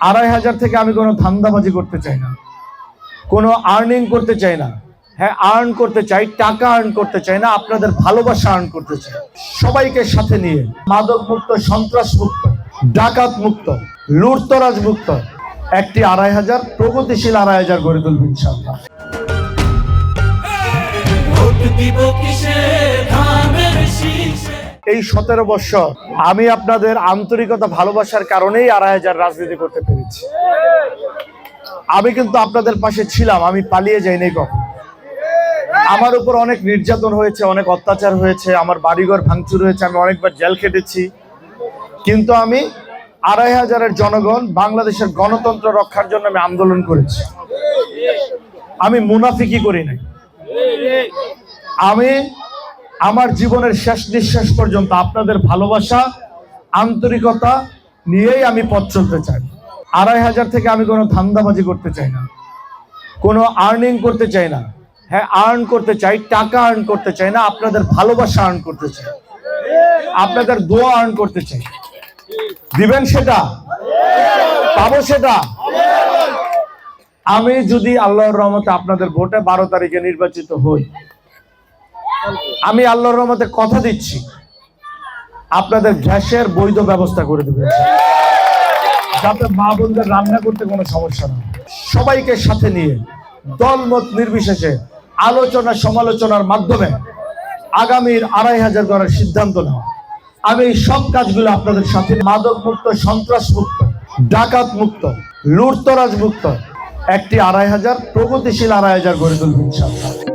২৫০০ থেকে আমি কোনো ধান্দাবাজি করতে চাই না, কোনো আর্নিং করতে চাই না। হ্যাঁ, আর্ন করতে চাই, টাকা আর্ন করতে চাই না, আপনাদের ভালোবাসা আর্ন করতে চাই। সবাইকে সাথে নিয়ে মাদক মুক্ত, সন্ত্রাস মুক্ত, ডাকাত মুক্ত, লুটতরাজ মুক্ত একটি ২৫০০ প্রগতিশীল ২৫০০ গড়ে তুলব ইনশাআল্লাহ। এই ১৭ বছর আমি আপনাদের আন্তরিকতা, ভালোবাসার কারণেই ২৫০০ রাজনীতি করতে পেরেছি। আমি কিন্তু আপনাদের পাশে ছিলাম, আমি পালিয়ে যাইনি কখন। আমার উপর অনেক নির্যাতন হয়েছে, অনেক অত্যাচার হয়েছে, আমার বাড়িঘর ভাঙচুর হয়েছে, আমি অনেকবার জেল খেটেছি, কিন্তু আমি ২৫০০-এর জনগণ, বাংলাদেশের গণতন্ত্র রক্ষার জন্য আমি আন্দোলন করেছি। আমি মুনাফিকি করি নাই। আমি আমার জীবনের শেষ নিঃশ্বাস পর্যন্ত আপনাদের ভালোবাসা, আন্তরিকতা নিয়েই আমি পথ চলতে চাই। ২৫০০ থেকে আমি কোনো ধান্দাবাজি করতে চাই না, কোনো আর্নিং করতে চাই না। হ্যাঁ, আর্ন করতে চাই, টাকা আর্ন করতে চাই না, আপনাদের ভালোবাসা আর্ন করতে চাই, আপনাদের দোয়া আর্ন করতে চাই। দিবেন সেটা? পাবো সেটা? আমি যদি আল্লাহর রহমতে আপনাদের ভোটে ১২ তারিখে নির্বাচিত হই, আমি আল্লাহর রহমতে কথা দিচ্ছি আপনাদের গ্যাসের বৈধ ব্যবস্থা করে দেবেন, যাতে মা বোনদের রান্না করতে কোনো সমস্যা না। সবাইকে সাথে নিয়ে দলমত নির্বিশেষে আলোচনা সমালোচনার মাধ্যমে আগামীর ২৫০০ করার সিদ্ধান্ত নেওয়া। আমি এই সব কাজগুলো আপনাদের সাথে, মাদক মুক্ত, সন্ত্রাস মুক্ত, ডাকাত মুক্ত, লুটতরাজ মুক্ত একটি ২৫০০ প্রগতিশীল ২৫০০ গড়ে তুলব ইনশাআল্লাহ।